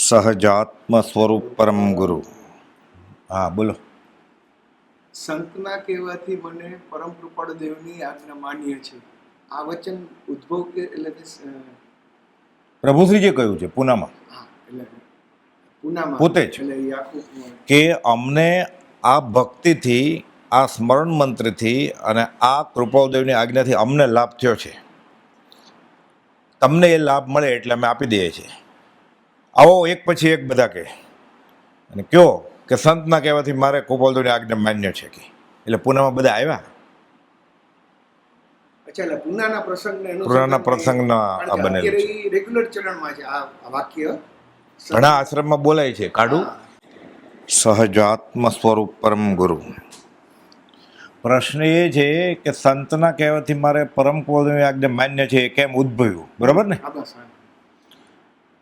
સહજાત્મ સ્વરૂપ પરમ ગુરુ. હા બોલો. સંતના કહેવાથી મને પરમ કૃપાળુ દેવની આજ્ઞા માન્ય છે. આ વચન ઉદ્ભવ કે એટલે કે પ્રભુશ્રીજીએ કહ્યું છે પૂનામાં હા એટલે પૂનામાં પોતે જ એટલે એ આખું કે અમને આ ભક્તિથી, આ સ્મરણ મંત્રથી અને આ કૃપાદેવની આજ્ઞાથી અમને લાભ થયો છે. તમને એ લાભ મળે એટલે અમે આપી દઈએ છીએ. આવો એક પછી એક બધા કહે અને કયો કે સંતના કહેવાથી મારે કૃપાદેવની આજ્ઞા માન્ય છે કે એટલે પૂનામાં બધા આવ્યા. અચ્છા એટલે પૂનાના પ્રસંગને પૂનાના પ્રસંગના આ બનેલું છે. રેગ્યુલર ચલણમાં છે આ વાક્ય. ઘણા આશ્રમમાં બોલાય છે કાઢું. સહજાત્મ સ્વરૂપ પરમ ગુરુ. પ્રશ્ન એ છે કે સંતના કહેવાથી મારે પરમ કૃપાદેવની આજ્ઞા માન્ય છે કેમ ઉદ્ભવ્યું, બરોબર ને?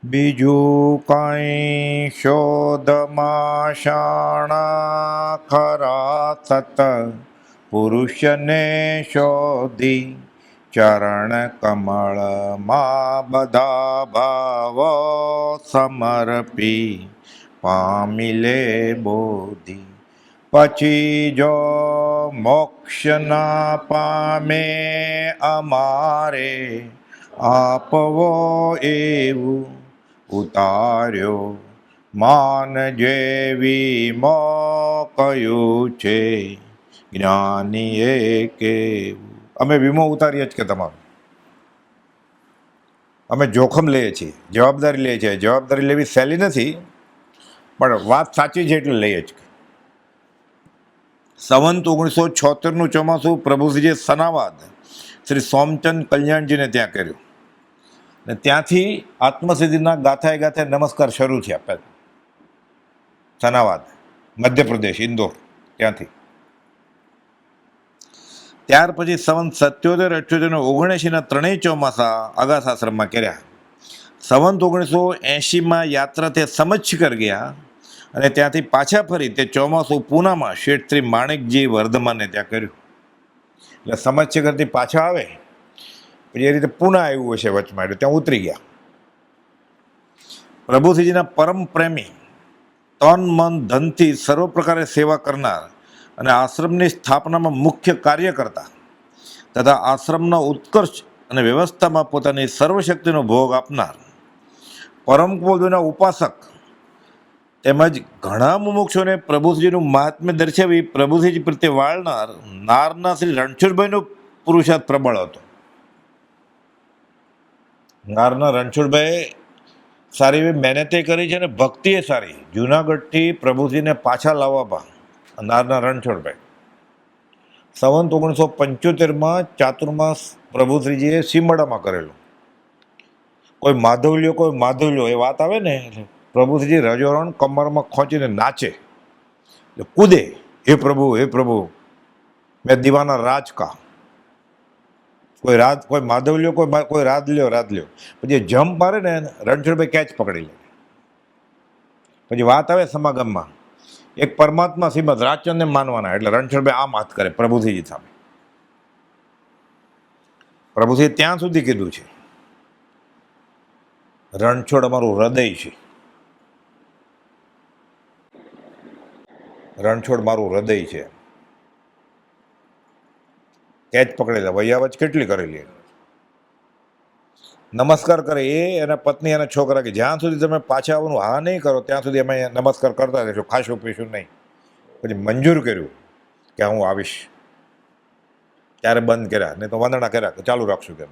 બીજું કાંઈ શોધમાં શાણા ખરા સત પુરુષને શોધી ચરણ કમળમાં બધા ભાવો સમર્પી પામી લે બોધિ. પછી જો મોક્ષ ના પામે અમારે આપવો એવું ઉતાર્યો માન જેવી મો કયું છે જ્ઞાનીએ કેવું. અમે વીમો ઉતારીએ જ કે તમારો. અમે જોખમ લઈએ છીએ, જવાબદારી લઈએ છીએ. જવાબદારી લેવી સહેલી નથી પણ વાત સાચી છે એટલે લઈએ જ. સંવંત 1976 ચોમાસું પ્રભુશ્રીજીએ સનાવાદ શ્રી સોમચંદ કલ્યાણજીને ત્યાં કર્યું ને ત્યાંથી આત્મસિદ્ધિના ગાથાએ ગાથાએ નમસ્કાર શરૂ થયા. પહેલા સનાવાદ મધ્યપ્રદેશ ઇન્દોર ત્યાંથી. ત્યાર પછી સંવંત 77, 78 અને 79 ત્રણેય ચોમાસા અગાસ આશ્રમમાં કર્યા. સંવંત 1980 યાત્રા તે સમચ્છકર ગયા અને ત્યાંથી પાછા ફરી તે ચોમાસું પૂનામાં શેઠ શ્રી માણેકજી વર્ધમાનને ત્યાં કર્યું. એટલે સમચ્છકરથી પાછા આવે પછી એ રીતે પૂના આવ્યું હશે વચમાં, એટલે ત્યાં ઉતરી ગયા. પ્રભુશ્રીજીના પરમ પ્રેમી, તન મન ધનથી સર્વ પ્રકારે સેવા કરનાર અને આશ્રમની સ્થાપનામાં મુખ્ય કાર્ય કરતા તથા આશ્રમના ઉત્કર્ષ અને વ્યવસ્થામાં પોતાની સર્વશક્તિનો ભોગ આપનાર પરમ કૃપાળુના ઉપાસક તેમજ ઘણા મુમુક્ષોને પ્રભુશ્રીજીનું મહાત્મ્ય દર્શાવી પ્રભુશ્રીજી પ્રત્યે વાળનાર નારના શ્રી રણછોડભાઈનો પુરુષાર્થ પ્રબળ હતો. નારના રણછોડભાઈ સારી એવી મહેનતે કરી છે અને ભક્તિએ સારી. જુનાગઢથી પ્રભુશ્રીને પાછા લાવવામાં નારના રણછોડભાઈ. સંવંત 1975 ચાતુર્માસ પ્રભુશ્રીજીએ સીમડામાં કરેલું. કોઈ માધવલ્યો એ વાત આવે ને એટલે પ્રભુશ્રીજી રજોરણ કમરમાં ખોંચીને નાચે એટલે કૂદે, હે પ્રભુ મેં દીવાના રાજ કા. કોઈ માધવલ્યો કોઈ રાજ લ્યો પછી જમ્પ મારે ને રણછોડભાઈ કેચ પકડી લે. પછી વાત આવે સમાગમમાં એક પરમાત્મા શ્રીમદ રાજચંદ્રને માનવાના એટલે રણછોડભાઈ આમ હાથ કરે પ્રભુશ્રીજી સામે. પ્રભુશ્રીએ ત્યાં સુધી કીધું છે રણછોડ અમારું હૃદય છે, રણછોડ મારું હૃદય છે. કેચ પકડેલા વૈયાવચ કેટલી કરેલી. નમસ્કાર કરે એ એના પત્ની અને છોકરા કે જ્યાં સુધી તમે પાછા આવવાનું હા નહીં કરો ત્યાં સુધી અમે નમસ્કાર કરતા રહીશું, ખાશું પીશું નહીં. પછી મંજૂર કર્યું કે હું આવીશ ત્યારે બંધ કર્યા, નહીં તો વંદના કર્યા કે ચાલુ રાખશું તેમ.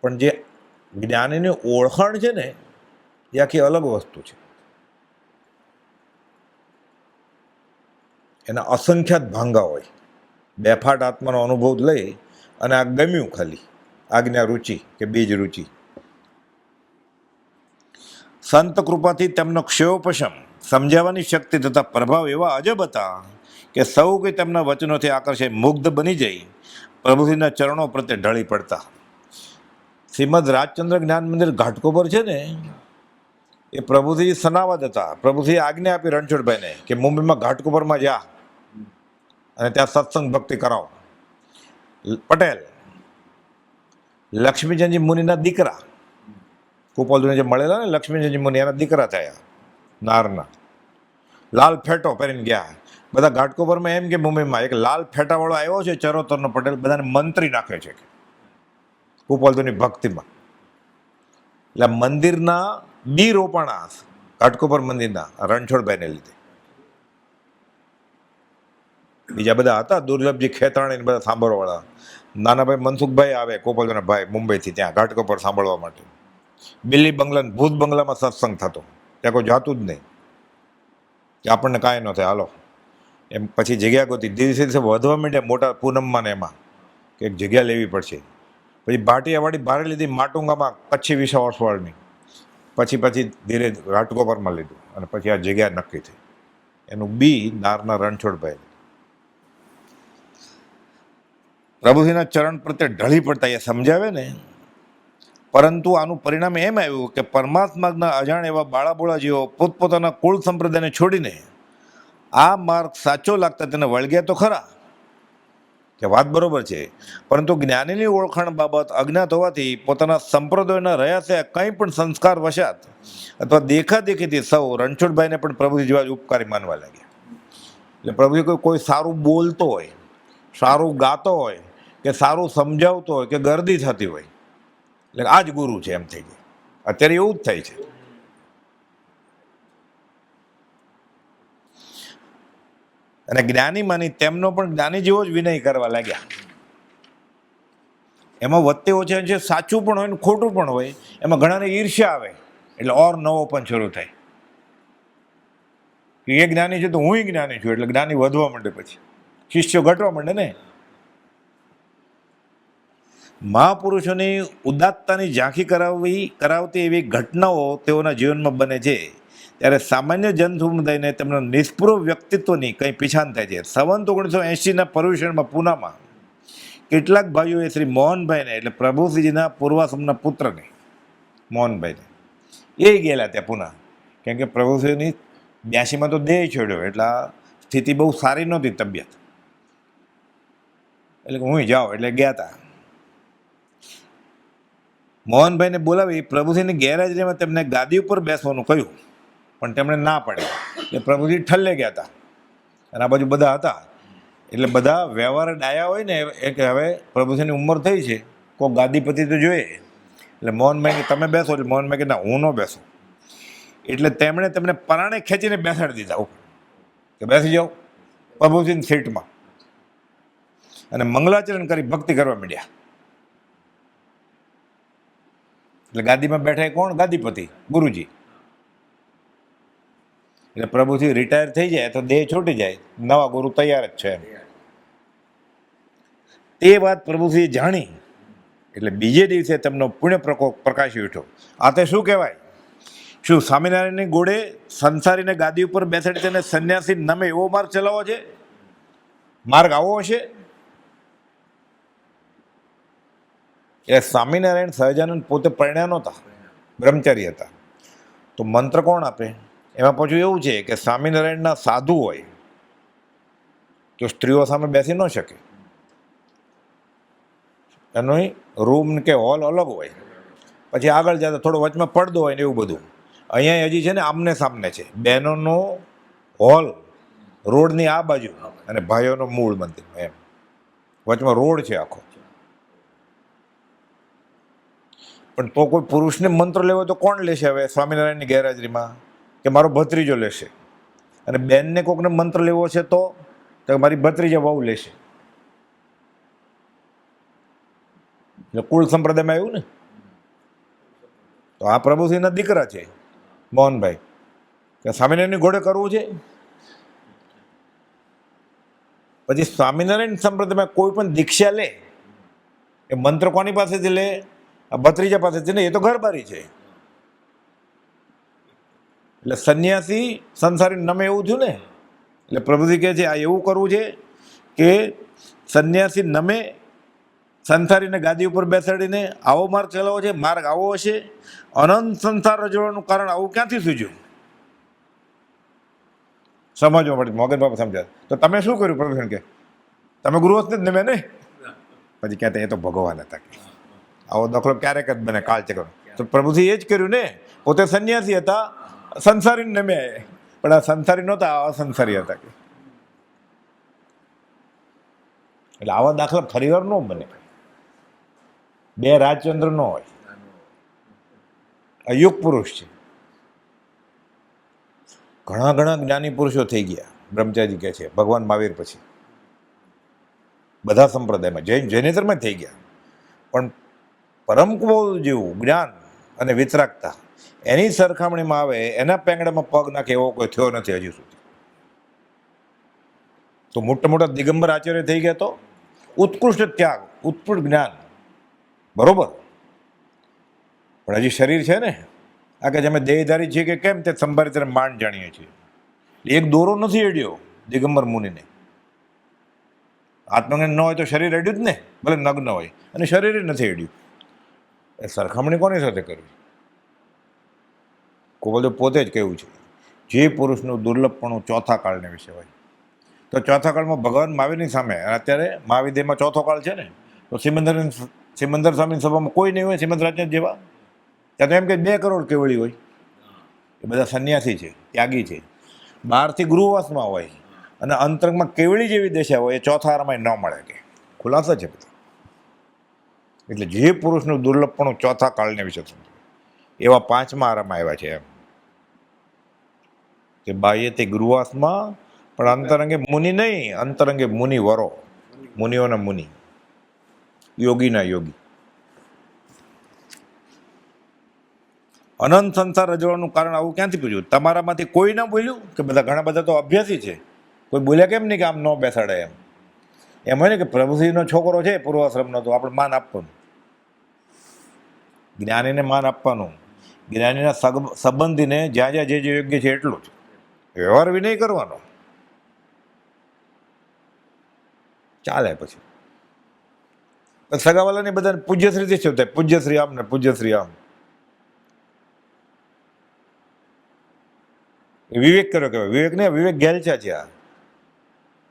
પણ જે જ્ઞાનીની ઓળખાણ છે ને એ આખી અલગ વસ્તુ છે. એના અસંખ્યાત ભાંગા હોય. બેફાટ આત્માનો અનુભવ લઈ અને આ ગમ્યું ખાલી આજ્ઞા રુચિ કે બીજ રુચિ. સંત કૃપાથી તેમનો ક્ષયોપશમ સમજાવવાની શક્તિ તથા પ્રભાવ એવા અજબ હતા કે સૌ કોઈ તેમના વચનોથી આકર્ષાઈ મુગ્ધ બની જઈ પ્રભુશ્રીના ચરણો પ્રત્યે ઢળી પડતા. શ્રીમદ રાજચંદ્ર જ્ઞાન મંદિર ઘાટકોપર છે ને એ પ્રભુશ્રી સનાવદ હતા. પ્રભુશ્રી આજ્ઞા આપી રણછોડભાઈને કે મુંબઈમાં ઘાટકોપરમાં જા અને ત્યાં સત્સંગ ભક્તિ કરાવો. પટેલ લક્ષ્મીચંદજી મુનિના દીકરા કુપોલધુને જે મળેલા ને લક્ષ્મીજી મુનિ એના દીકરા થયા નારના. લાલ ફેટો પહેરીને ગયા. બધા ઘાટકોપરમાં એમ કે મુંબઈમાં એક લાલ ફેટાવાળો આવ્યો છે ચરોતરનો પટેલ, બધાને મંત્રી નાખે છે કુપોલધુની ભક્તિમાં. એટલે મંદિરના બી રોપાણા ઘાટકોપર મંદિરના રણછોડભાઈને લીધે. બીજા બધા હતા દુર્લભજી ખેતાણી બધા સાંભળવાવાળા. નાનાભાઈ મનસુખભાઈ આવે કુપોલધુના ભાઈ મુંબઈથી ત્યાં ઘાટકોપર સાંભળવા માટે. બિલ્લી બંગલા ભૂત બંગલામાં સત્સંગ થતો, ત્યાં કોઈ જાતું જ નહીં કે આપણને કાંઈ ન થાય હાલો એમ. પછી જગ્યા ગોતી, દિવસે દિવસે વધવા માંડ્યા મોટા પૂનમમાં ને એમાં કે એક જગ્યા લેવી પડશે. પછી ભાટિયાવાડી ભારે લીધી માટુંગામાં કચ્છી વિસાવસવાળની. પછી ધીરે ઘાટકોપરમાં લીધું અને પછી આ જગ્યા નક્કી થઈ. એનું બી નારના રણછોડભાઈ. પ્રભુજીના ચરણ પ્રત્યે ઢળી પડતા એ સમજાવે ને. પરંતુ આનું પરિણામ એમ આવ્યું કે પરમાત્માના અજાણ એવા બાળાબોળા જેવો પોતપોતાના કુળ સંપ્રદાયને છોડીને આ માર્ગ સાચો લાગતા તેને વળગ્યા તો ખરા કે વાત બરોબર છે, પરંતુ જ્ઞાનીની ઓળખાણ બાબત અજ્ઞાત હોવાથી પોતાના સંપ્રદાયના રહ્યા છે કંઈ પણ સંસ્કાર વશાત અથવા દેખાદેખીથી સૌ રણછોડભાઈને પણ પ્રભુજી જેવા જ ઉપકારી માનવા લાગ્યા. એટલે પ્રભુજી કોઈ સારું બોલતો હોય, સારું ગાતો હોય કે સારું સમજાવતો હોય કે ગરદી થતી હોય એટલે આ જ ગુરુ છે એમ થઈ ગયું. અત્યારે એવું જ થાય છે. અને જ્ઞાની માની તેમનો પણ જ્ઞાની જેવો જ વિનય કરવા લાગ્યા. એમાં વચ્ચે ઓછે છે સાચું પણ હોય ને ખોટું પણ હોય. એમાં ઘણાને ઈર્ષ્યા આવે એટલે ઓર નવો પણ શરૂ થાય કે એ જ્ઞાની છે તો હું જ્ઞાની છું એટલે જ્ઞાની વધવા માંડે, પછી શિષ્યો ઘટવા માંડે ને. મહાપુરુષોની ઉદાત્તતાની ઝાંખી કરાવતી એવી ઘટનાઓ તેઓના જીવનમાં બને છે ત્યારે સામાન્ય જનસમુદાયને તેમના નિષ્પૃહ વ્યક્તિત્વની કંઈ પીછાણ થાય છે. સંવંત 1980ના પર્યુષણમાં પૂનામાં કેટલાક ભાઈઓએ શ્રી મોહનભાઈને એટલે પ્રભુશ્રીજીના પૂર્વાશ્રમના પુત્રને મોહનભાઈને એ ગયેલા ત્યાં પૂના, કેમ કે પ્રભુશ્રીની 82માં તો દેહ છોડ્યો એટલે આ સ્થિતિ બહુ સારી નહોતી તબિયત, એટલે હું જાઉં એટલે ગયા હતા. મોહનભાઈને બોલાવી પ્રભુજીની ગેરહાજરીમાં તેમને ગાદી ઉપર બેસવાનું કહ્યું, પણ તેમણે ના પાડી. એટલે પ્રભુજી ઠલ્લે ગયા હતા અને આ બાજુ બધા હતા. એટલે બધા વ્યવહાર ડાયા હોય ને એ કે હવે પ્રભુજીની ઉંમર થઈ છે, કોઈ ગાદીપતિ તો જોઈએ. એટલે મોહનભાઈ તમે બેસો, એટલે મોહનભાઈ કે ના હું ન બેસું. એટલે તેમણે તેમને પરાણે ખેંચીને બેસાડી દીધા કે બેસી જાઓ પ્રભુજીની સીટમાં, અને મંગલાચરણ કરી ભક્તિ કરવા માંડ્યા. એટલે ગાદીમાં બેઠા કોણ? ગાદીપતિ ગુરુજી. એટલે પ્રભુજી રિટાયર થઈ જાય તો દેહ છૂટી જાય, નવા ગુરુ તૈયાર જ છે. તે વાત પ્રભુજી જાણી એટલે બીજે દિવસે તેમનો પુણ્ય પ્રકોપ પ્રકાશી ઉઠ્યો. આ તે શું કહેવાય? શું સ્વામિનારાયણની ગોળે સંસારીને ગાદી ઉપર બેસાડી તેને સંન્યાસી નમે એવો માર્ગ ચલાવવો છે? માર્ગ આવો હશે? એ સ્વામિનારાયણ સહજાનંદ પોતે પરણ્યા નહોતા, બ્રહ્મચારી હતા. તો મંત્ર કોણ આપે? એમાં પાછું એવું છે કે સ્વામિનારાયણના સાધુ હોય તો સ્ત્રીઓ સામે બેસી ન શકે, એનો રૂમ કે હોલ અલગ હોય. પછી આગળ જતા થોડો વચમાં પડદો હોય ને એવું બધું. અહીંયા હજી છે ને આમને સામને છે, બહેનોનો હોલ રોડની આ બાજુ અને ભાઈઓનો મૂળ મંદિર, એમ વચમાં રોડ છે આખો. પણ તો કોઈ પુરુષને મંત્ર લેવો તો કોણ લેશે હવે સ્વામિનારાયણની ગેરહાજરીમાં? કે મારો ભત્રીજો લેશે. અને બેનને કોકને મંત્ર લેવો છે તો મારી ભત્રીજા બહુ લેશે. એટલે કુળ સંપ્રદાયમાં આવ્યું ને. તો આ પ્રભુસિંહના દીકરા છે મોહનભાઈ, કે સ્વામિનારાયણની ઘોડે કરવું છે. પછી સ્વામિનારાયણ સંપ્રદાયમાં કોઈ પણ દીક્ષા લે એ મંત્ર કોની પાસેથી લે? આ ભત્રીજા પાસેથી ને. એ તો ઘરબારી છે. એટલે સંન્યાસી સંસારી નમે એવું થયું ને. એટલે પ્રભુજી કહે છે આ એવું કરવું છે કે સંન્યાસી નમે સંસારીને ગાદી ઉપર બેસાડીને આવો માર્ગ ચલાવવો છે. માર્ગ આવો હશે. અનંત સંસાર રજવાનું કારણ આવું ક્યાંથી સૂજ્યું? સમજવા માટે મોગન બાપા સમજાય. તો તમે શું કર્યું? પ્રભુ કે તમે ગૃહસ્થ જ નમે ને. પછી કહેતા એ તો ભગવાન હતા. આવો દાખલો ક્યારેક જ બને કાળ ચક્ર. તો પ્રભુજી એ જ કર્યું ને, પોતે સંન્યાસી હતા, સંસારી નમ્યા, પણ આ સંસારી નહોતા, અસંસારી હતા. એટલે આવા દાખલા ફરીવાર ન બને. બે રાજચંદ્ર ન હોય, આ યુગ પુરુષ છે. ઘણા ઘણા જ્ઞાની પુરુષો થઈ ગયા, બ્રહ્મચારી કહે છે, ભગવાન મહાવીર પછી બધા સંપ્રદાયમાં, જૈનેતરમાં થઈ ગયા. પણ પરમ કુબોધ જેવું જ્ઞાન અને વિતરાગતા એની સરખામણીમાં આવે, એના પેંગડામાં પગ નાખે એવો કોઈ થયો નથી હજુ સુધી. તો મોટા મોટા દિગંબર આચાર્ય થઈ ગયા, તો ઉત્કૃષ્ટ ત્યાગ, ઉત્કૃષ્ટ જ્ઞાન, બરોબર. પણ હજી શરીર છે ને, આ કે અમે દેહધારી છીએ કે કેમ તે સંભારી ત્યારે માંડ જાણીએ છીએ. એક દોરો નથી અડ્યો દિગંબર મુનિને. આત્મજ્ઞાન ન હોય તો શરીર અડ્યું જ ને, ભલે નગ્ન હોય, અને શરીર નથી અડ્યું. એ સરખામણી કોની સાથે કરવી? કુબોધે પોતે જ કહ્યું છે, જે પુરુષનું દુર્લભપણું ચોથા કાળને વિશે હોય. તો ચોથા કાળમાં ભગવાન મહાવીરની સામે, અત્યારે મહાવિદ્યમાં ચોથો કાળ છે ને, તો સિમંદર સ્વામીની સભામાં કોઈ નહીં હોય સિમંદરાજ જેવા. ત્યાં તો એમ કે 2 કરોડ કેવળી હોય, એ બધા સંન્યાસી છે, ત્યાગી છે, બહારથી ગૃહવાસમાં હોય, અને અંતરંગમાં કેવળી જેવી દશા હોય, એ ચોથા આરામાં ન મળે. કે ખુલાસા છે બધા. એટલે જે પુરુષનું દુર્લભપણું ચોથા કાળને વિશે સમજે, એવા 5મા આરામાં આવ્યા છે એમ કે બાહ્ય તે ગૃહવાસમાં, પણ અંતરંગે મુનિ નહીં, અંતરંગે મુનિ વરો, મુનિઓના મુનિ, યોગીના યોગી. અનંત સંસાર રજવાનું કારણ આવું ક્યાંથી પૂછ્યું? તમારામાંથી કોઈ ના બોલ્યું? કે બધા ઘણા બધા તો અભ્યાસી છે, કોઈ બોલ્યા કેમ નહીં કે આમ ન બેસાડે? એમ હોય ને કે પ્રભુશ્રીનો છોકરો છે પૂર્વાશ્રમનો, તો આપણે માન આપવાનું, જ્ઞાનીને માન આપવાનું, જ્ઞાનીના સંબંધીને જ્યાં જ્યાં જે યોગ્ય છે એટલું જ, વ્યવહાર વિનય કરવાનો, ચાલે. પછી સગાવાલાની બધાને પૂજ્યશ્રીથી શું થાય? પૂજ્યશ્રી આમ ને પૂજ્યશ્રી આમ. વિવેક કર્યો કહેવાય. વિવેક ને વિવેક ગેલચા છે. આ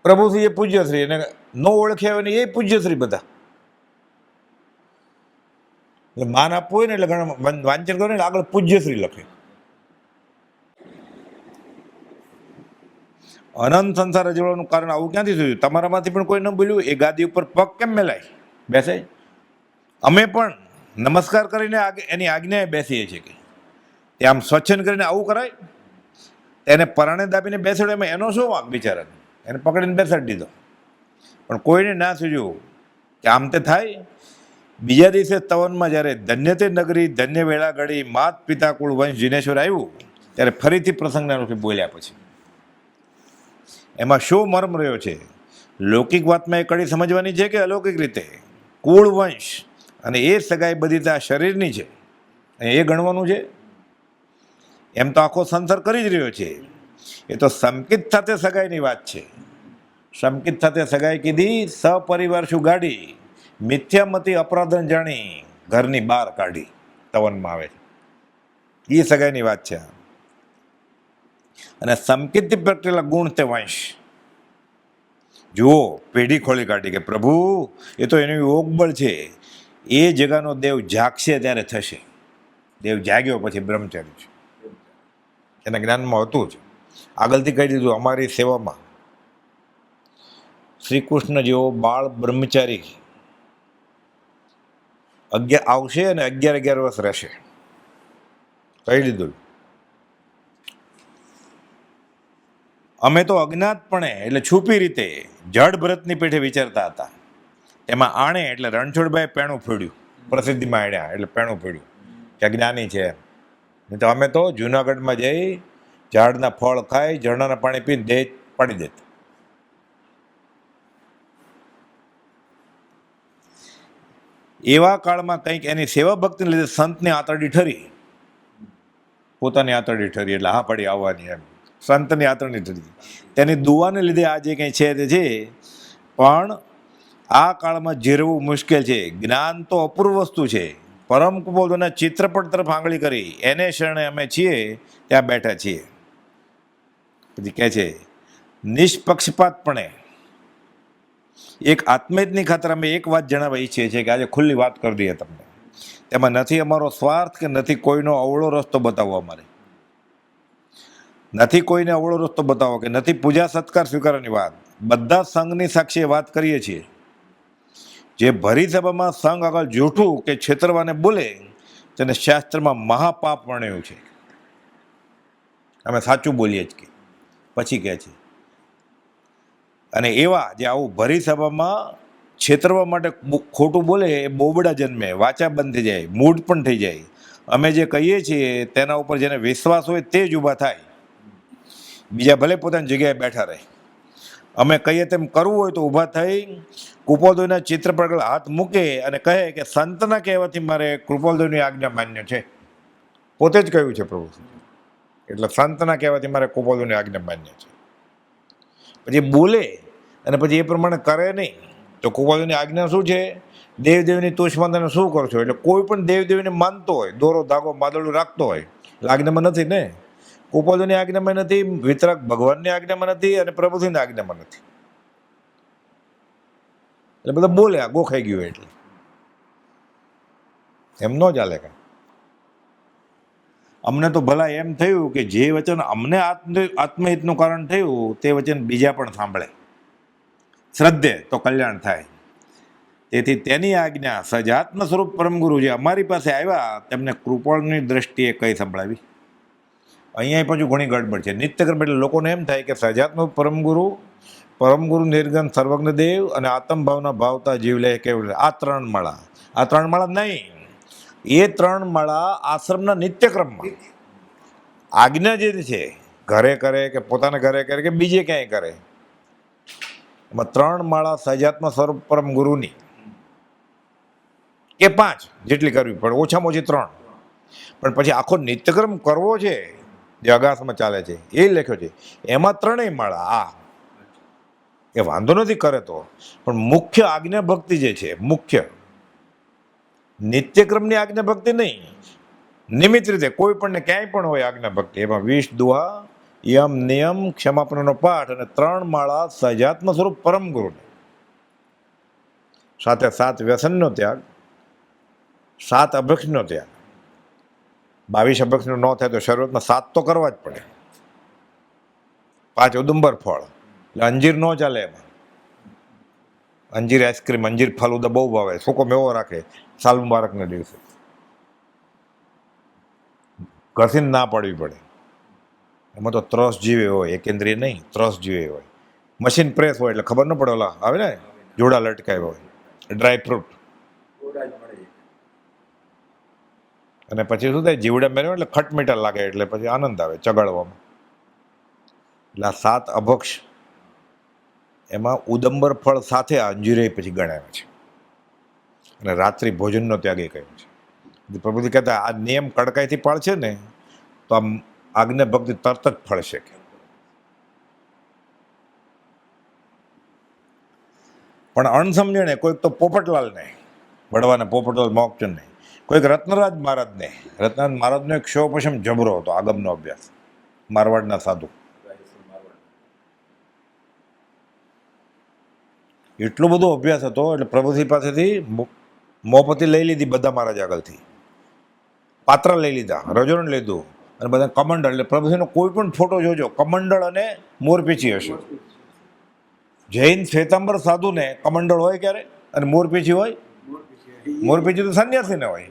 પ્રભુશ્રી એ પૂજ્યશ્રી, એને ન ઓળખ્યા હોય ને એ પૂજ્યશ્રી બધા. એટલે માન આપવું હોય ને એટલે ઘણા વાંચન કરો ને આગળ પૂજ્યશ્રી લખે. અનંત સંસાર રજવાનું કારણ આવું ક્યાંથી થયું? તમારામાંથી પણ કોઈ ન બોલ્યું? એ ગાદી ઉપર પગ કેમ મેલાય બેસે? અમે પણ નમસ્કાર કરીને એની આજ્ઞાએ બેસીએ છીએ. કે એ આમ સ્વચ્છન કરીને આવું કરાય? એને પરાણે દાબીને બેસાડ્યો, એમાં એનો શું વાંક? બિચારાને એને પકડીને બેસાડી દીધો. પણ કોઈને ના સૂજ્યું કે આમ તે થાય. બીજા દિવસે તવનમાં જ્યારે ધન્ય તે નગરી ધન્ય વેળા ઘડી માત પિતા કુળ વંશ જીનેશ્વર આવ્યું, ત્યારે ફરીથી પ્રસંગના રૂપે બોલ્યા. પછી એમાં શું મર્મ રહ્યો છે? લૌકિક વાતમાં એ કડી સમજવાની છે કે અલૌકિક રીતે? કુળ વંશ અને એ સગાઈ બધી તો આ શરીરની છે, એ ગણવાનું છે. એમ તો આખો સંસાર કરી જ રહ્યો છે. એ તો સંકિત સાથે સગાઈની વાત છે. સંકિત સાથે સગાઈ કીધી, સપરિવાર શું ગાડી, મિથ્યામતી અપરાધન જાણી ઘરની બહાર કાઢી, તવનમાં આવે છે. એ સગાઈની વાત છે. અને સંકિતથી પ્રગટેલા ગુણ તે વંશ. જુઓ, પેઢી ખોલી કાઢી કે પ્રભુ એ તો એનું યોગબળ છે. એ જગાનો દેવ જાગશે ત્યારે થશે. દેવ જાગ્યો પછી બ્રહ્મચારી છે, એના જ્ઞાનમાં હતું જ. આગળથી કહી દીધું, અમારી સેવામાં શ્રી કૃષ્ણ જેવો બાળ બ્રહ્મચારી આવશે અને 11 વર્ષ રહેશે. કહી દીધું. અમે તો અજ્ઞાતપણે એટલે છુપી રીતે જડ ભરતની પેઠે વિચારતા હતા. એમાં આણે એટલે રણછોડભાઈ પેણું ફોડ્યું, પ્રસિદ્ધિમાં આણ્યા એટલે પેણું ફોડ્યું કે જ્ઞાની છે. નહીં તો અમે તો જુનાગઢમાં જઈ ઝાડના ફળ ખાઈ, ઝરણાના પાણી પીને દેહ પાડી દેતા. એવા કાળમાં કંઈક એની સેવા ભક્તિને લીધે સંતની આંતરડી ઠરી, પોતાની આંતરડી ઠરી એટલે હા પડી આવવાની. એમ સંતની આંતરડી ઠરી, તેની દુવાને લીધે આ જે કંઈ છે તે છે. પણ આ કાળમાં જીરવું મુશ્કેલ છે. જ્ઞાન તો અપૂર્વ વસ્તુ છે. પરમ કુબોધના ચિત્રપટ તરફ આંગળી કરી, એને શરણે અમે છીએ ત્યાં બેઠા છીએ. પછી કહે છે, નિષ્પક્ષપાતપણે એક આત્મહિતની ખાતર અમે એક વાત જણાવવા ઈચ્છીએ છીએ કે આજે ખુલ્લી વાત કરી દઈએ તમને. તેમાં નથી અમારો સ્વાર્થ કે નથી કોઈનો અવળો રસ્તો બતાવવો અમારે, નથી કોઈને અવળો રસ્તો બતાવો કે નથી પૂજા સત્કાર સ્વીકારવાની વાત. બધા સંઘની સાક્ષીએ વાત કરીએ છીએ. જે ભરી સભામાં સંઘ આગળ જૂઠું કે છેતરવાને બોલે તેને શાસ્ત્રમાં મહાપાપ વર્ણ્યું છે. અમે સાચું બોલીએ જ કે પછી કહે છે, અને એવા જે આવું ભરી સભામાં છેતરવા માટે ખોટું બોલે એ બોબડા જન્મે, વાચા બંધ થઈ જાય, મૂઢ પણ થઈ જાય. અમે જે કહીએ છીએ તેના ઉપર જેને વિશ્વાસ હોય તે જ ઊભા થાય, બીજા ભલે પોતાની જગ્યાએ બેઠા રહે. અમે કહીએ તેમ કરવું હોય તો ઊભા થઈ કૃપાલદેવના ચિત્ર પર આગળ હાથ મૂકે અને કહે કે સંતના કહેવાથી મારે કૃપાલદેવની આજ્ઞા માન્ય છે. પોતે જ કહ્યું છે પ્રભુ, એટલે સંતના કહેવાથી મારે કૃપાલદેવની આજ્ઞા માન્ય છે. પછી બોલે અને પછી એ પ્રમાણે કરે નહીં તો કૃપાલદેવની આજ્ઞા શું છે? દેવદેવની તુષ્માતાને શું કરશો? એટલે કોઈ પણ દેવદેવીને માનતો હોય, દોરો ધાગો માદળું રાખતો હોય, એટલે આજ્ઞામાં નથી ને. કૃપાલદેવની આજ્ઞામાં નથી, વિતરાગ ભગવાનની આજ્ઞામાં નથી, અને પ્રભુજીની આજ્ઞામાં નથી. એટલે બધા બોલે આ ગોખાઈ ગયું એટલે એમ ન ચાલે કાંઈ. અમને તો ભલા એમ થયું કે જે વચન અમને આત્મહિતનું કારણ થયું તે વચન બીજા પણ સાંભળે, શ્રદ્ધે તો કલ્યાણ થાય. તેથી તેની આજ્ઞા સજાત્મ સ્વરૂપ પરમગુરુ જે અમારી પાસે આવ્યા તેમને કૃપાળની દ્રષ્ટિએ કઈ સંભળાવી. અહીંયા પાછું ઘણી ગડબડ છે. નિત્યક્રમ એટલે લોકોને એમ થાય કે સજાત્મ પરમગુરુ નિર્ગન સર્વજ્ઞ દેવ અને આત્મભાવના ભાવતા જીવ લે કેવું, આ ત્રણ માળા નહીં. એ ત્રણ માળા આશ્રમના નિત્યક્રમમાં આજ્ઞા જે છે ઘરે કરે કે પોતાના ઘરે કરે કે બીજે ક્યાંય કરે, એમાં ત્રણ માળા સજાત્મ સ્વરૂપ પરમ ગુરુની કે 5 જેટલી કરવી પડે, ઓછામાં ઓછી 3. પણ પછી આખો નિત્યક્રમ કરવો છે જે અગાસમાં ચાલે છે એ લખ્યો છે, એમાં 3 માળા. એ વાંધો નથી કરે તો, પણ મુખ્ય આજ્ઞા ભક્તિ જે છે, મુખ્ય નિત્યક્રમની આજ્ઞા ભક્તિ નહીં, નિમિત્ત રીતે કોઈ પણ ક્યાંય પણ હોય આજ્ઞા ભક્તિ, એમાં 20 દુહા, યમ નિયમ, ક્ષમાપનનો પાઠ અને 3 માળા સજાત્મ સ્વરૂપ પરમ ગુરુને, સાથે 7 વ્યસનનો ત્યાગ, 7 અભક્ષનો ત્યાગ. 22 અભક્ષનો ન થાય તો શરૂઆતમાં 7 તો કરવા જ પડે. 5 ઉદુંબર ફળ, એટલે અંજીર ન ચાલે એમાં. અંજીર આઈસ્ક્રીમ, અંજીર ફાલુદા બહુ ભાવે, સૂકો મેવો રાખે સાલ મુબારકના દિવસે, ઘસીને ના પાડવી પડે. એમાં તો ત્રસ જીવે હોય, એકેન્દ્રિય નહીં, ત્રસ જીવે હોય. મશીન પ્રેસ હોય એટલે ખબર ન પડે, ઓલા આવે ને જોડા લટકાવ્યા હોય, ડ્રાય ફ્રૂટ. અને પછી શું થાય, જીવડા મેળવે એટલે ખટમીઠા લાગે, એટલે પછી આનંદ આવે ચગાડવામાં. એટલે આ 7 અભક્ષ, એમાં ઉદંબર ફળ સાથે અંજીરે પછી ગણાવે છે, અને રાત્રિ ભોજનનો ત્યાગ એ કહ્યું છે. પ્રભુજી કહેતા આ નિયમ કડકાઈથી પાળશે ને તો આમ આજ્ઞા ભક્તિ તરત જ ફળશે. પણ અણસમજણે કોઈક તો પોપટલાલને વડવાને, પોપટલાલ મોક્ષચંદને, કોઈક રત્નરાજ મહારાજનો એક શિવપશમ જબરો હતો, આગમનો અભ્યાસ, મારવાડના સાધુ. એટલો બધો અભ્યાસ હતો એટલે પ્રભુજી પાસેથી મોપતિ લઈ લીધી, બધા મહારાજ આગળથી પાત્ર લઈ લીધા, રજોરણ લીધું, અને બધા કમંડળ. એટલે પ્રભુજીનો કોઈ પણ ફોટો જોજો, કમંડળ અને મોરપીછી હશે. જૈન શ્વેતાંબર સાધુને કમંડળ હોય ક્યારે, અને મોરપીછી હોય. મોરપીછી તો સંન્યાસીને હોય.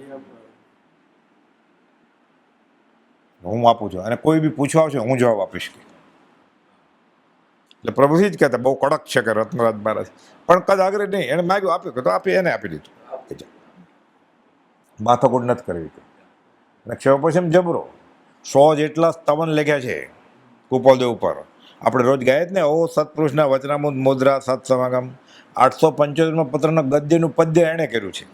હું આપું છું, અને કોઈ બી પૂછવા આવશે હું જવાબ આપીશ. એટલે પ્રભુજી જ કહેતા બહુ કડક છે કે રત્નરાજ મહારાજ, પણ કદ આગળ નહીં, એને માગ્યું આપ્યું કે તો આપી, એને આપી દીધું. માથાકૂટ નથી કરવી. અને ક્ષયપશમ જબરો 100 જેટલા સ્તવન લખ્યા છે કૃપાલદેવ ઉપર. આપણે રોજ ગાય જ ને, ઓ સત્પુરુષના વચનામૃત મુદ્રા સત્સમાગમ. 875 પત્રના ગદ્યનું પદ્ય એણે કર્યું છે.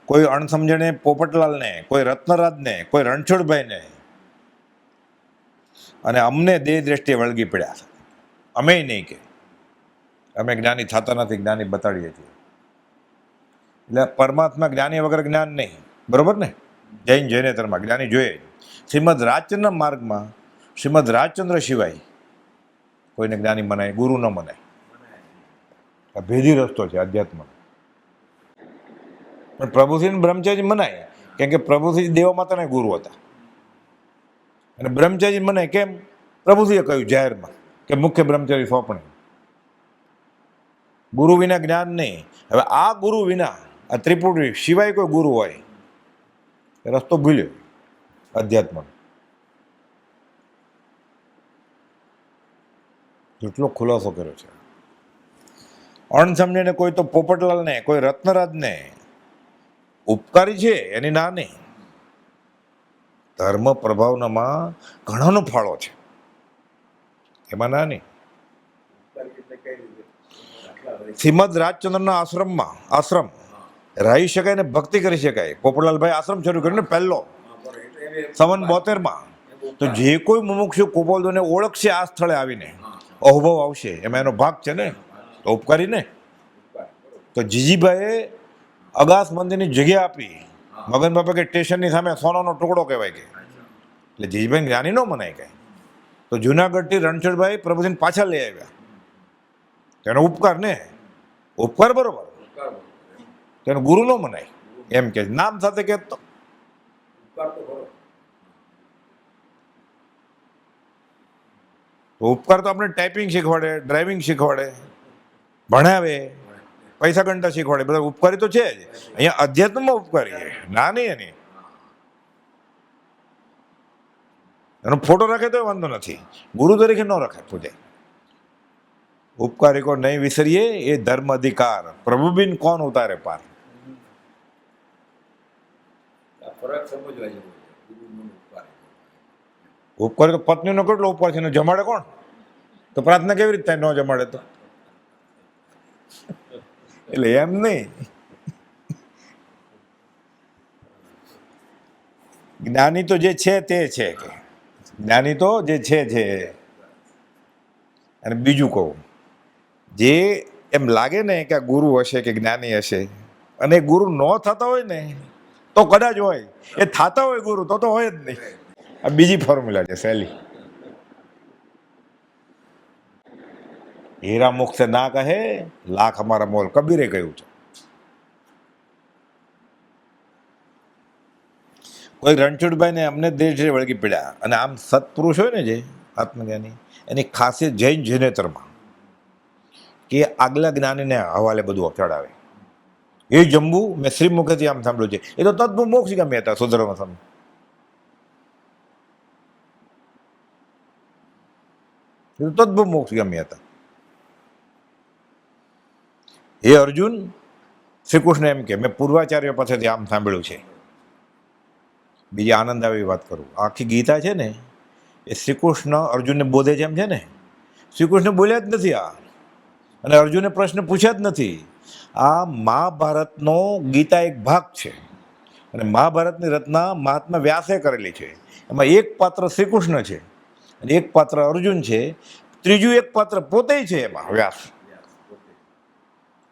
કોઈ અણસમજણે પોપટલાલને, કોઈ રત્નરાજને, કોઈ રણછોડભાઈને અને અમને દેહ દ્રષ્ટિએ વળગી પડ્યા છે. અમે નહીં કે અમે જ્ઞાની થતા નથી, જ્ઞાની બતાડીએ છીએ. એટલે પરમાત્મા જ્ઞાની વગર જ્ઞાન નહીં, બરોબર ને? જૈનેતરમાં જ્ઞાની જોઈએ. શ્રીમદ રાજચંદ્રના માર્ગમાં શ્રીમદ રાજચંદ્ર સિવાય કોઈને જ્ઞાની મનાય, ગુરુ ન મનાય. આ ભેદી રસ્તો છે અધ્યાત્મ. પણ પ્રભુસિંહ બ્રહ્મચર્ય મનાય કેમ કે પ્રભુસિંહ દેવા માતાના ગુરુ હતા, અને બ્રહ્મચર્ય મનાય કેમ? પ્રભુસિંહે કહ્યું જાહેરમાં કે મુખ્ય બ્રહ્મચર્ય સોંપણી, ગુરુ વિના જ્ઞાન નહીં. હવે આ ગુરુ વિના આ ત્રિપુટી સિવાય કોઈ ગુરુ હોય એ રસ્તો ભૂલ્યો અધ્યાત્મ. કેટલો ખુલાસો કર્યો છે. અણસમજીને કોઈ તો પોપટલાલને, કોઈ રત્નરાજને ઉપકારી છે એની ના નહીં. ધર્મ પ્રભાવનામાં ઘણાનો ફાળો છે, એમાં ના નહીં. શ્રીમદ રાજચંદ્રના આશ્રમ રહી શકાય ને ભક્તિ કરી શકાય. પોપટલાલભાઈ આશ્રમ શરૂ કર્યો ને પહેલો સંવત 72માં. તો જે કોઈ મુમુક્ષુ કોપોલને ઓળખશે આ સ્થળે આવીને અનુભવ આવશે, એમાં એનો ભાગ છે ને, તો ઉપકારી ને. તો જીજીભાઈએ અગાસ મંદિરની જગ્યા આપી મગન બાપા કે સ્ટેશનની સામે સોનાનો ટુકડો કહેવાય કે, એટલે જીજીભાઈ જ્ઞાની ન મનાય કાંઈ. તો જુનાગઢથી રણછોડભાઈ પ્રભુજીને પાછા લઈ આવ્યા, તેનો ઉપકાર ને, ઉપકાર બરોબર, તેનો ગુરુ ન મનાય એમ કે નામ સાથે કે તો ઉપકાર તો આપણે ટાઈપિંગ શીખવાડે, ડ્રાઇવિંગ શીખવાડે, ભણાવે, પૈસા ગણતા શીખવાડે, બધા ઉપકારી તો છે જ. અહીંયા અધ્યાત્મમાં ઉપકારી છે, ના નહીં એની. એનો ફોટો રાખે તો વાંધો નથી, ગુરુ તરીકે ન રખાય પૂજાય. ઉપકારી કો નહીં વિસરીએ એ ધર્મ અધિકાર, પ્રભુ બિન કોણ ઉતારે પાર. ઉપકારી તો પત્નીનો કેટલો ઉપકાર છે, ને જમાડે કોણ? તો પ્રાર્થના કેવી રીતે થાય ન જમાડે તો? એટલે એમ નહીં. જ્ઞાની તો જે છે તે છે કે, જ્ઞાની તો જે છે. અને બીજું કહું, જે એમ લાગે ને કે આ ગુરુ હશે કે જ્ઞાની હશે, અને ગુરુ ન થતા હોય ને તો કદાચ હોય, એ થતા હોય ગુરુ તો હોય જ નહીં. આ બીજી ફોર્મ્યુલા છે સહેલી. હીરા મુખ સે ના કહે લાખ અમારા મોલ, કબીરે કહ્યું છે. કોઈ રણછોડભાઈ ને અમને દેશ વળગી પડ્યા, અને આમ સત્પુરુષ હોય ને જે આત્મજ્ઞાની, એની ખાસિયત જૈન જૈનેતરમાં કે આગલા જ્ઞાનીને હવાલે બધું ચડાવે. એ જંબુ મેં શ્રી મુખેથી આમ સાંભળ્યું છે, એ તો તદ્ભુત મોક્ષ ગમે હતા સુધર્મ સામે. એ તો તદ્ભુત મોક્ષ ગમે હતા. હે અર્જુન, શ્રી કૃષ્ણ એમ કે મેં પૂર્વાચાર્ય પાસેથી આમ સાંભળ્યું છે. બીજી આનંદ આવી વાત કરું, આખી ગીતા છે ને એ શ્રી કૃષ્ણ અર્જુનને બોધે છે એમ છે ને. શ્રી કૃષ્ણ બોલ્યા જ નથી આ, અને અર્જુને પ્રશ્ન પૂછ્યા જ નથી. આ મહાભારતનો ગીતા એક ભાગ છે, અને મહાભારતની રચના મહાત્મા વ્યાસે કરેલી છે. એમાં એક પાત્ર શ્રી કૃષ્ણ છે, અને એક પાત્ર અર્જુન છે, ત્રીજું એક પાત્ર પોતે છે એમાં વ્યાસ.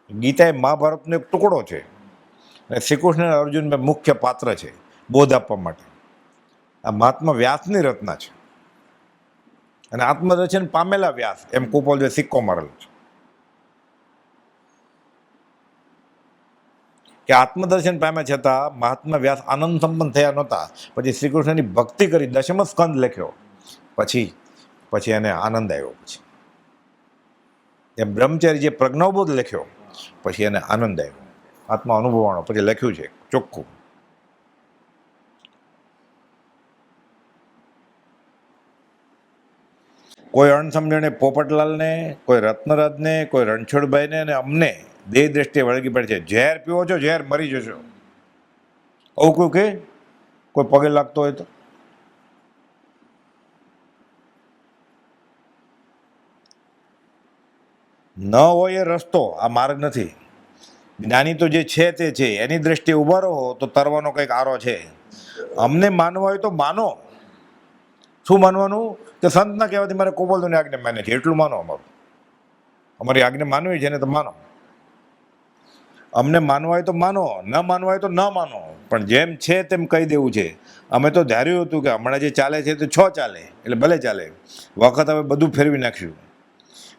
ગીતા એ મહાભારતનો એક ટુકડો છે, અને શ્રી કૃષ્ણ અને અર્જુન મુખ્ય પાત્ર છે બોધ આપવા માટે. આ મહાત્મા વ્યાસની રચના છે, અને આત્મદર્શન પામેલા વ્યાસ એમ કુપોલજીએ સિક્કો મારેલો છે કે આત્મદર્શન પામ્યા છતાં મહાત્મા વ્યાસ આનંદ સંપન્ન થયા નહોતા. પછી શ્રી કૃષ્ણની ભક્તિ કરી, દશમ સ્કંદ લખ્યો, પછી એને આનંદ આવ્યો. પછી એમ બ્રહ્મચારી જે પ્રજ્ઞાબોધ લખ્યો, પછી એને આનંદ આવ્યો, આત્મા અનુભવવાનો. પછી લખ્યું છે ચોખ્ખું. કોઈ અણસમજણે પોપટલાલને, કોઈ રત્નરાજને, કોઈ રણછોડભાઈને અને અમને દેહ દ્રષ્ટિએ વળગી પડે છે. ઝેર પીવો છો, ઝેર મરી જશો, આવું કોઈ કે કોઈ પગે લાગતો હોય તો. ન હોય એ રસ્તો, આ માર્ગ નથી. જ્ઞાની તો જે છે તે છે, એની દ્રષ્ટિએ ઊભા રહો તો તરવાનો કંઈક આરો છે. અમને માનવા હોય તો માનો. શું માનવાનું? કે સંતના કહેવાથી મારે કોપોલની આજ્ઞા માને છે એટલું માનો. અમારી આજ્ઞા માનવી છે ને તો માનો. અમને માનવા હોય તો માનો, ન માનવા હોય તો ન માનો, પણ જેમ છે તેમ કહી દેવું છે. અમે તો ધાર્યું હતું કે હમણાં જે ચાલે છે તે ચાલે, એટલે ભલે ચાલે. વખત હવે બધું ફેરવી નાખ્યું.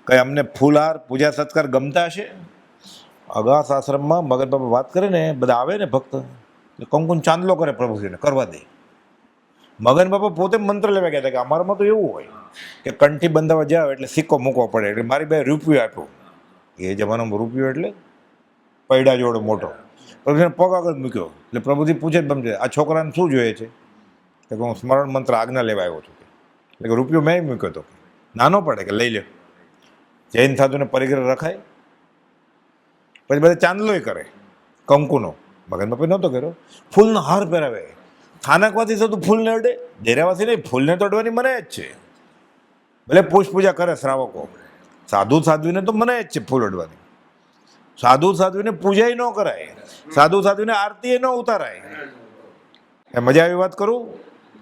કંઈ અમને ફૂલહાર પૂજા સત્કાર ગમતા હશે? અગાસ આશ્રમમાં મગન બાપા વાત કરે ને, બધા આવે ને ભક્ત, એટલે કંકુન ચાંદલો કરે પ્રભુજીને, કરવા દે. મગન બાપા પોતે મંત્ર લેવા ગયા હતા કે અમારામાં તો એવું હોય કે કંઠી બંધાવા જાવ એટલે સિક્કો મૂકવો પડે, એટલે મારી બે રૂપિયો આપ્યો. એ જમાનામાં રૂપિયો એટલે પૈડા જોડો મોટો. પ્રભુજીને પગ આગળ મૂક્યો એટલે પ્રભુજી પૂછે બમજે આ છોકરાને શું જોઈએ છે? કે હું સ્મરણ મંત્ર આજ્ઞા લેવા આવ્યો છું. એટલે કે રૂપિયો મેં મૂક્યો હતો. નાનો પડે કે લઈ લે. જૈન સાધુને પરિગ્રહ રખાય. પછી બધા ચાંદલોય કરે કંકુનો. મગન બાપે નહોતો કર્યો. ફૂલનો હાર પહેરાવે. સ્થાનકવાથી થતું ફૂલને અડે, ડેરાવાથી નહીં, ફૂલને તો અડવાની મનાય જ છે. ભલે પુષ્પ પૂજા કરે શ્રાવકો, સાધુ સાધ્વીને તો મનાય જ છે ફૂલ અડવાની. સાધુ સાધ્વીને પૂજાય ન કરાય, સાધુ સાધ્વીને આરતી ન ઉતારાય. એ મજા આવી વાત કરું?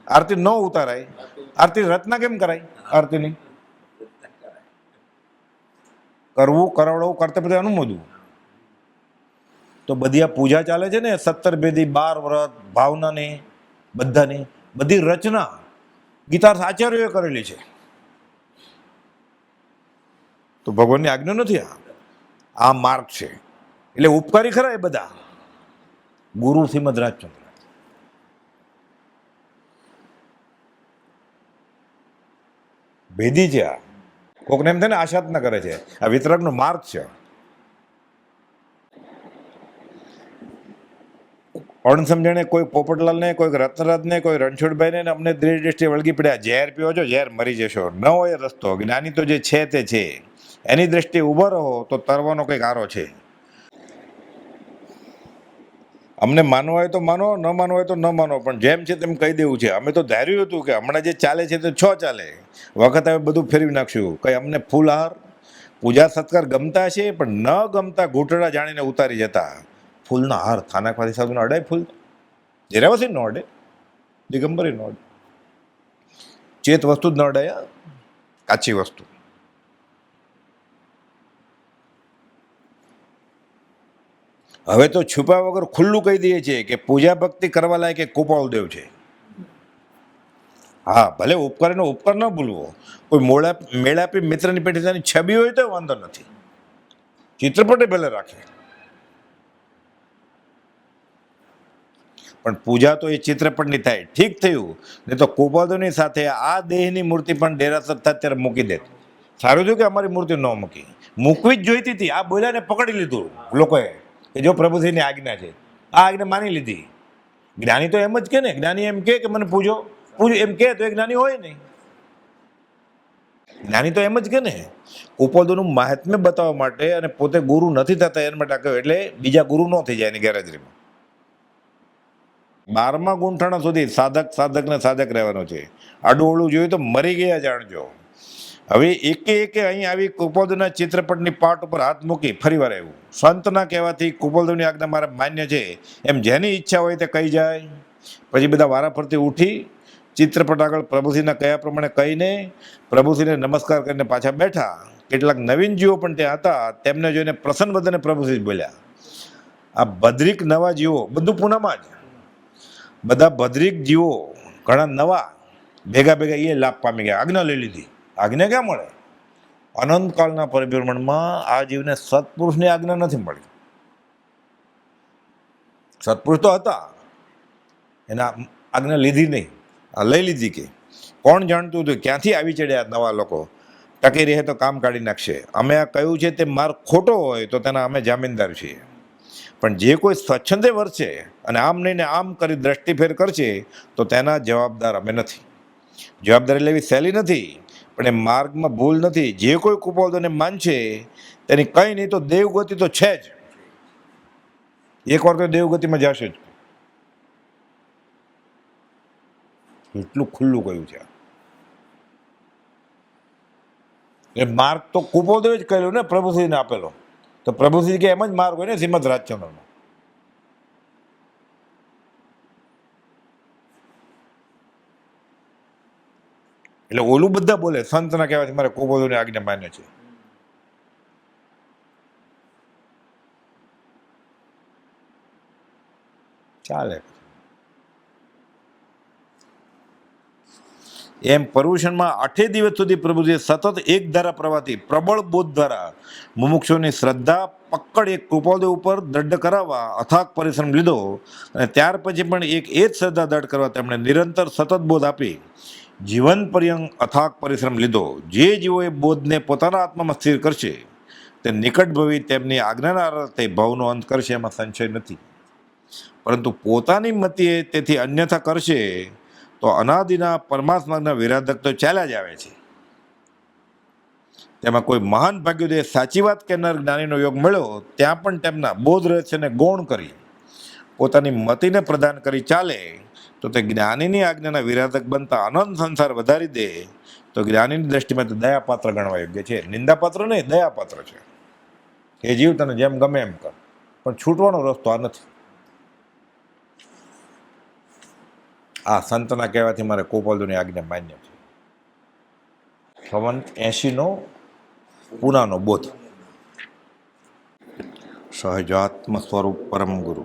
આરતી ન ઉતારાય. આરતી રચના કેમ કરાય? આરતીની કરવું કરાવડવું કરતે બધે અનુમોદવું. તો બધી આ પૂજા ચાલે છે ને 17 બેદી 12 વ્રત ભાવનાની બધાની બધી રચના ગીતાર્થ આચાર્યોએ કરેલી છે. તો ભગવાનની આજ્ઞા નથી. આ માર્ગ છે. એટલે ઉપકારી ખરા એ બધા. ગુરુ શ્રીમદ રાજચંદ્ર ભેદી છે. આ કોકને એમ થાય ને આશાતના કરે છે. આ વિતરકનો માર્ગ છે. અણસમજણે કોઈ પોપટલાલને, કોઈ રત્નરાજને, કોઈ રણછોડભાઈને અમને દ્રષ્ટિએ વળગી પડ્યા. ઝેર પીવો છો, ઝેર મરી જશો. ન હોય રસ્તો. જ્ઞાની તો જે છે તે છે. એની દ્રષ્ટિએ ઊભો રહો તો તરવાનો કંઈક આરો છે. અમને માનવા હોય તો માનો, ન માનવા હોય તો ન માનો, પણ જેમ છે તેમ કહી દેવું છે. અમે તો ધાર્યું હતું કે હમણાં જે ચાલે છે તે ચાલે. વખત હવે બધું ફેરવી નાખશું. કંઈ અમને ફૂલહાર પૂજા સત્કાર ગમતા છે, પણ ન ગમતા ઘૂંટડા જાણીને ઉતારી જતા. ફૂલના હાર થાનાકવાદી સાધુને અડાય ફૂલ? જરાવસી ન અડે, દિગંબરી ન અડે. ચેત વસ્તુ જ ન અડાય, કાચી વસ્તુ. હવે તો છુપા વગર ખુલ્લું કહી દઈએ છીએ કે પૂજા ભક્તિ કરવા લાયક એક કૃપાળુદેવ છે. હા, ભલે ઉપકારનો ઉપકાર ન ભૂલવો. કોઈ મેળાપી મિત્રની પેઢી છબી હોય તો વાંધો નથી. ચિત્રપટે ભલે રાખે, પણ પૂજા તો એ ચિત્રપટની થાય. ઠીક થયું ને તો કૃપાળુદેવની સાથે આ દેહની મૂર્તિ પણ ડેરાસર થાય ત્યારે મૂકી દે. સારું થયું કે અમારી મૂર્તિ ન મૂકી. મૂકવી જ જોઈતી હતી. આ બોલ્યાને પકડી લીધું લોકોએ કે જો પ્રભુશ્રીની આજ્ઞા છે. આ આજ્ઞા માની લીધી. જ્ઞાની તો એમ જ કે ને, જ્ઞાની એમ કે મને પૂજો એમ કે તો એ જ્ઞાની હોય નહીં. જ્ઞાની તો એમ જ કે ને, કૃપાળુદેવનું મહાત્મ્ય બતાવવા માટે અને પોતે ગુરુ નથી થતા એના માટે કહ્યું, એટલે બીજા ગુરુ ન થઈ જાય એની ગેરહાજરીમાં. 12મા ગુંઠાણા સુધી સાધક રહેવાનો છે. આડું ઓળું જોયું તો મરી ગયા જાણજો. હવે એકે અહીં આવી કૃપાળુદેવના ચિત્રપટની પાટ ઉપર હાથ મૂકી ફરી વાર આવ્યું. સંતના કહેવાથી કૃપાળુદેવની આજ્ઞા મારા માન્ય છે એમ જેની ઈચ્છા હોય તે કહી જાય. પછી બધા વારા ફરતી ઉઠી ચિત્રપટ આગળ પ્રભુશ્રીના કયા પ્રમાણે કહીને પ્રભુશ્રીને નમસ્કાર કરીને પાછા બેઠા. કેટલાક નવીન જીવો પણ ત્યાં હતા. તેમને જોઈને પ્રસન્ન બધાને પ્રભુશ્રી બોલ્યા, આ ભદ્રિક નવા જીવો, બધું પૂનામાં જ બધા ભદ્રિક જીવો ઘણા નવા ભેગા એ લાભ પામી ગયા. આજ્ઞા લઈ લીધી. આજ્ઞા ક્યાં મળે? અનંતકાળના પરિભ્રમણમાં આ જીવને સત્પુરુષની આજ્ઞા નથી મળી. સત્પુરુષ તો હતા, એના આજ્ઞા લીધી નહીં, લઈ લીધી. કે કોણ જાણતું હતું ક્યાંથી આવી ચડ્યા નવા લોકો? ટકી રહે તો કામ કાઢી નાખશે. અમે આ કહ્યું છે તે માર્ગ ખોટો હોય તો તેના અમે જામીનદાર છીએ. પણ જે કોઈ સ્વચ્છંદે વર્તે અને આમ નહીં ને આમ કરી દ્રષ્ટિફેર કરશે તો તેના જવાબદાર અમે નથી. જવાબદારી લેવી સહેલી નથી, પણ એ માર્ગમાં ભૂલ નથી. જે કોઈ કૃપાળુદેવને માનશે તેની કંઈ નહીં તો દેવગતિ તો છે જ. એકવાર તો દેવગતિમાં જશે જ. એટલું ખુલ્લું કહ્યું છે. એ માર્ગ તો કૃપાળુદેવે જ કહેલો ને, પ્રભુશ્રીને આપેલો. તો પ્રભુશ્રી કે એમ જ માર્ગ હોય ને શ્રીમદ રાજચંદ્રનો. એટલે ઓલું બધા બોલે સંતના કહેવાથી મારે કૃપાળુદેવની આજ્ઞા માન્ય છે. ચાલે. એમ પર્યુષણમાં 8 દિવસ સુધી પ્રભુજીએ સતત એક ધારા પ્રવાહથી પ્રબળ બોધ દ્વારા મુમુક્ષુની શ્રદ્ધા પકડ એક કૃપાદેવ ઉપર દૃઢ કરાવવા અથાગ પરિશ્રમ લીધો, અને ત્યાર પછી પણ એક એ જ શ્રદ્ધા દૃઢ કરવા તેમણે નિરંતર સતત બોધ આપી જીવન પર્યંત અથાગ પરિશ્રમ લીધો. જે જીવોએ બોધને પોતાના આત્મામાં સ્થિર કરશે તે નિકટ ભવિ તેમની આજ્ઞાના આધારે ભવનો અંત કરશે, એમાં સંશય નથી. પરંતુ પોતાની મતિએ તેથી અન્યથા કરશે તો અનાદિના પરમાત્માના વિરાધક તો ચાલ્યા જ આવે છે. તેમાં કોઈ મહાન ભાગ્યોદય સાચી વાત કહેનાર જ્ઞાનીનો યોગ મળ્યો ત્યાં પણ તેમના બોધ રહસ્યને ગૌણ કરી પોતાની મતિને પ્રદાન કરી ચાલે તો તે જ્ઞાનીની આજ્ઞાના વિરાધક બનતા અનંત સંસાર વધારી દે તો જ્ઞાનીની દ્રષ્ટિમાં તે દયાપાત્ર ગણવા યોગ્ય છે. નિંદાપાત્ર નહીં, દયાપાત્ર છે. એ જીવ તને જેમ ગમે એમ કર, પણ છૂટવાનો રસ્તો આ નથી. આ સંતના કહેવાથી મારે ગોપાલજીની આજ્ઞા માન્ય છે. 80નો પૂનાનો બોધ. સહજાત્મ સ્વરૂપ પરમ ગુરુ.